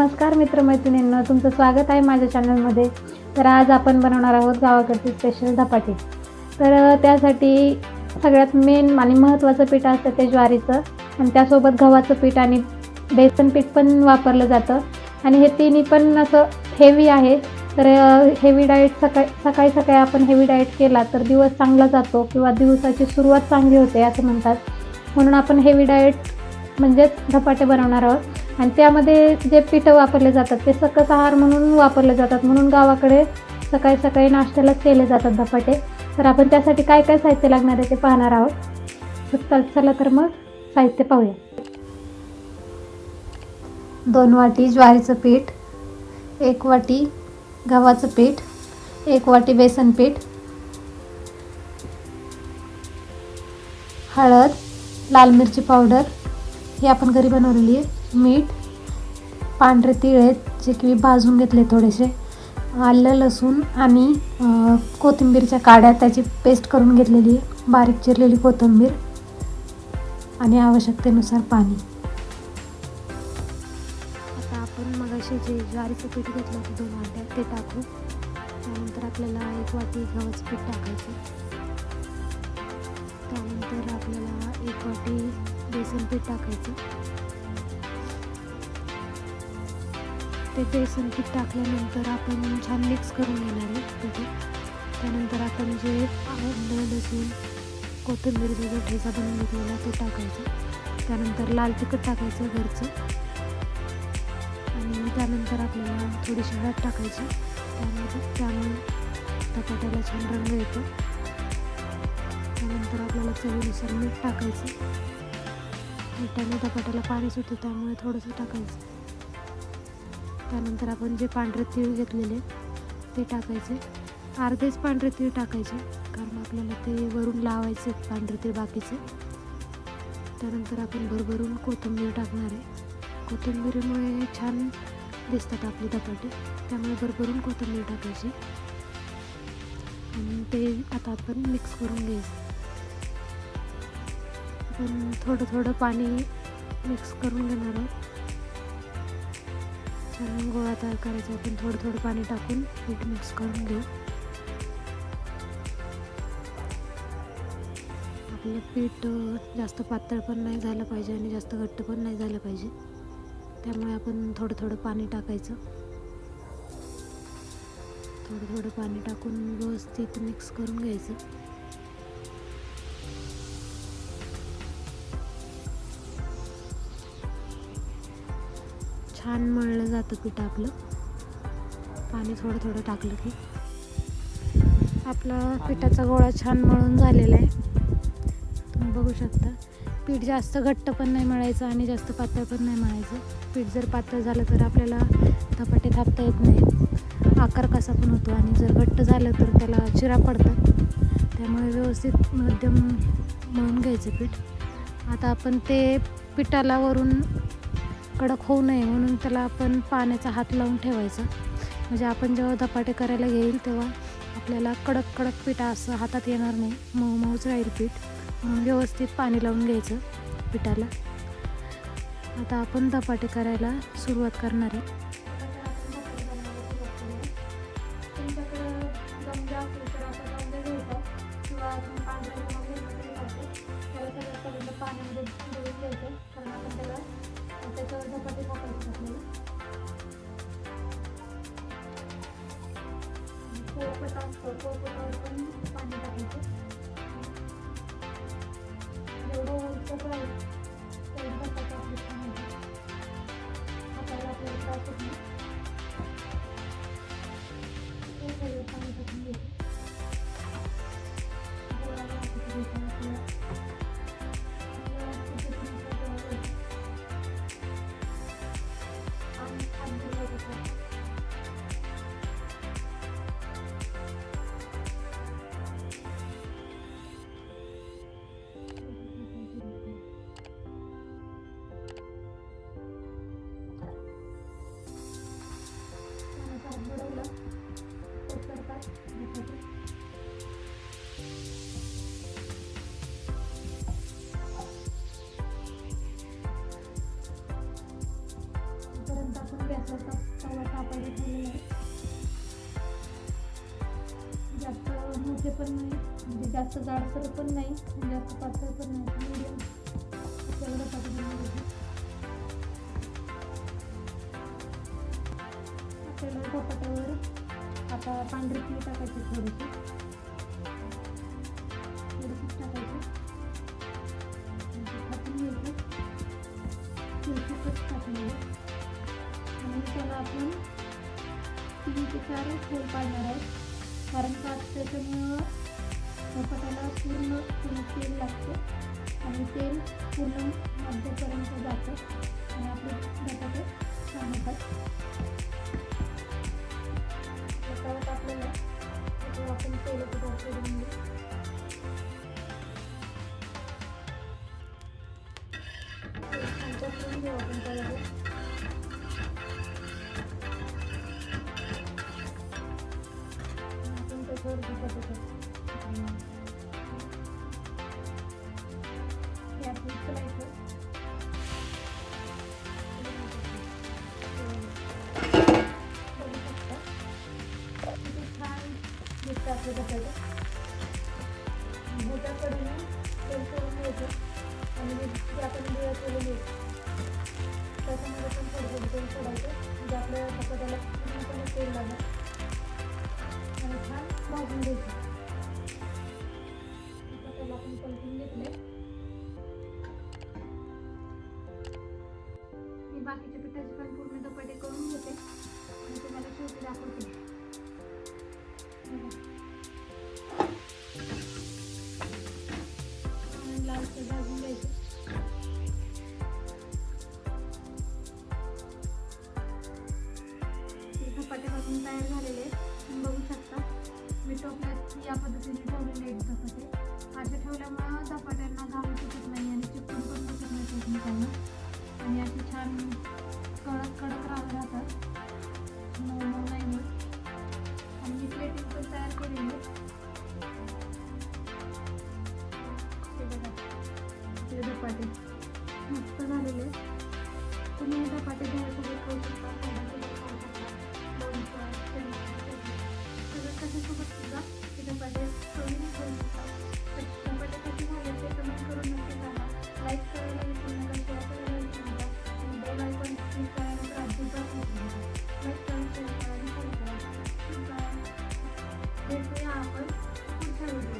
नमस्कार मित्रमैत्रिणींनो, तुमचं स्वागत आहे माझ्या चॅनलमध्ये. तर आज आपण बनवणार आहोत गावाकडचे स्पेशल धपाटे. तर त्यासाठी सगळ्यात मेन आणि महत्त्वाचं पीठ असतं ते ज्वारीचं, आणि त्यासोबत गव्हाचं पीठ आणि बेसन पीठ पण वापरलं जातं. आणि हे तिन्ही पण असं हेवी आहे. तर हेवी डाएट सकाळी आपण हेवी डाएट केला तर दिवस चांगला जातो किंवा दिवसाची सुरुवात चांगली होते असं म्हणतात. म्हणून आपण हेवी डाएट म्हणजेच धपाटे बनवणार आहोत. आणि त्यामध्ये जे पिठं वापरले जातात ते सकस आहार म्हणून वापरले जातात, म्हणून गावाकडे सकाळी नाश्त्यालाच केले जातात धपाटे. तर आपण त्यासाठी काय काय साहित्य लागणार आहे ते पाहणार आहोत. चला तर मग साहित्य पाहूया. 2 वाटी ज्वारीचं पीठ, 1 वाटी गव्हाचं पीठ, 1 वाटी बेसन पीठ, हळद, लाल मिरची पावडर ही आपण घरी बनवलेली आहे, मीठ, पांढरे तीळ आहेत जे की भाजून घेतले थोडेसे, आलं लसूण आणि कोथिंबीरच्या काड्या त्याची पेस्ट करून घेतलेली आहे, बारीक चिरलेली कोथिंबीर आणि आवश्यकतेनुसार पाणी. आता आपण मगाशी जे ज्वारीचं पीठ घेतलं होतं 2 वाट्या ते टाकू. त्यानंतर आपल्याला 1 वाटी गव्हाचं पीठ टाकायचं. त्यानंतर आपल्याला 1 वाटी बेसन पीठ टाकायचं. ते बेसन पीठ टाकल्यानंतर आपण छान मिक्स करून घेणार आहे पीठ. त्यानंतर आपण जे आलं लसूण कोथिंबीरचा जो ठेचा बनवून घेतलेला तो टाकायचा. त्यानंतर लाल तिखट टाकायचं घरचं, आणि त्यानंतर आपल्याला थोडीशी हळद टाकायची. त्यामुळे धपाट्याला छान रंग येतो. त्यानंतर आपल्याला चवीनुसार मीठ टाकायचं. मिठाने धपाट्याला पाणी सुटतं त्यामुळे थोडंसं टाकायचं. त्यानंतर आपण जे पांढरे तीळ घेतलेले ते टाकायचे. अर्धेच पांढरे तीळ टाकायचे कारण आपल्याला ते वरून लावायचे पांढरे तीळ बाकीचे. त्यानंतर आपण भरभरून कोथिंबीर टाकणार आहे. कोथिंबीरीमुळे छान दिसतात आपले धपाटे, त्यामुळे भरभरून कोथिंबीर टाकायची. आणि ते आता आपण मिक्स करून घ्यायचं. आपण थोडं पाणी मिक्स करून घेणार आहोत. छान गोळा तयार करायचा. आपण थोडं पाणी टाकून पीठ मिक्स करून घेऊ. आपलं पीठ जास्त पातळ पण नाही झालं पाहिजे आणि जास्त घट्ट पण नाही झालं पाहिजे, त्यामुळे आपण थोडं पाणी टाकायचं. थोडं पाणी टाकून व्यवस्थित मिक्स करून घ्यायचं. छान मळलं जातं पीठ आपलं पाणी थोडं टाकलं की. आपला पिठाचा गोळा छान मळून झालेला आहे, तुम्ही बघू शकता. पीठ जास्त घट्ट पण नाही मळायचं आणि जास्त पातळ पण नाही मळायचं. पीठ जर पातळ झालं तर आपल्याला धपाटे थापता येत नाही, आकार कसा पण होतो. आणि जर घट्ट झालं तर त्याला चिरा पडतात. त्यामुळे व्यवस्थित मध्यम मळून घ्यायचं पीठ. आता आपण ते पिठाला वरून कडक होऊ नये म्हणून त्याला आपण पाण्याचा हात लावून ठेवायचा. म्हणजे आपण जेव्हा धपाटे करायला घेईल तेव्हा आपल्याला कडक पीठ असं हातात येणार नाही, मऊच राहील पीठ. म्हणून व्यवस्थित पाणी लावून घ्यायचं पिठाला. आता आपण धपाटे करायला सुरुवात करणार आहे. त्याच्यावर धपाटे टाकायचे आपल्याला. पोळपट असतं, पोळपटावर पण पाणी टाकायचं. जेवढं ओलसर राहील तेवढं धपाटे आपले छान होतात. हाताला आपल्याला त्रास होत पण नाही, म्हणजे जास्त जाडसर पण नाही आणि जास्त पातळ पण नाही, मीडियम आपल्याला धपाटे बनवायचे. आपल्याला धपाट्यावर आता पांढरी तीळ टाकायची, थोडीशी टाकायची, थापून घ्यायचं, तिळसुकट टाकलेलं आणि त्याला आपण 3 ते 4 होल पाडणार आहोत, कारण का त्याच्यामुळं धपाट्याला पूर्ण तेल लागतं आणि तेल पूर्ण मध्यपर्यंत जातं आणि आपले धपाटे छान होतात. परत आपल्याला त्याच्यावर आपण तेलाचं पदार्थ करून घेऊ. छान परतून घेऊ आपण त्याला. त्याच्यावर धपाटे हे आपण उचलायचं, बघू शकता किती छान दिसतं आपले धपाटे. ह्याच्याकडून तेल सोडून घ्यायचं आणि जे आपण बिया केलेली त्याच्यामध्ये पण थोडं तेल सोडायचं, म्हणजे आपल्या धपाट्याला पूर्णपणे तेल लागेल आणि छान भाजून घ्यायचं. धपाट्याला आपण पलटून घेतले. मी बाकीच्या पिठाचे पण पूर्ण धपाटे करून घेते आणि तुम्हाला शेवटी दाखवते. लालसर भाजून घ्यायचं. धपाटे भाजून तयार झालेले तुम्ही बघू शकता. मी टोपल्यात या पद्धतीने ठेवलेले आहेत धपाटे. असे ठेवल्यामुळं धपाट्यांना घाम सुटत नाही आणि चिपकून पण बसत नाही एकमेकांना आणि असे छान कडक राहतात, मऊ नाही होत. आणि मी प्लेटिंग पण तयार केलेली आहे. हे बघा आपले धपाटे मस्त झालेले. तुम्ही हे धपाटे दह्यासोबत खाऊ शकता, कशासोबत सुद्धा हे धपाटे करून खाऊ शकता. धपाटे कशी झाले ते कमेंट करून नक्की सांगा. लाईक करायला विसरू नका, शेअर करायला विसरू नका आणि बेल आयकॉन क्लिक करायला तर अजिबात विसरू नका. लाईक करा, शेअर करा आणि फॉलो करा. भेटूया आपण पुढच्या व्हिडिओ.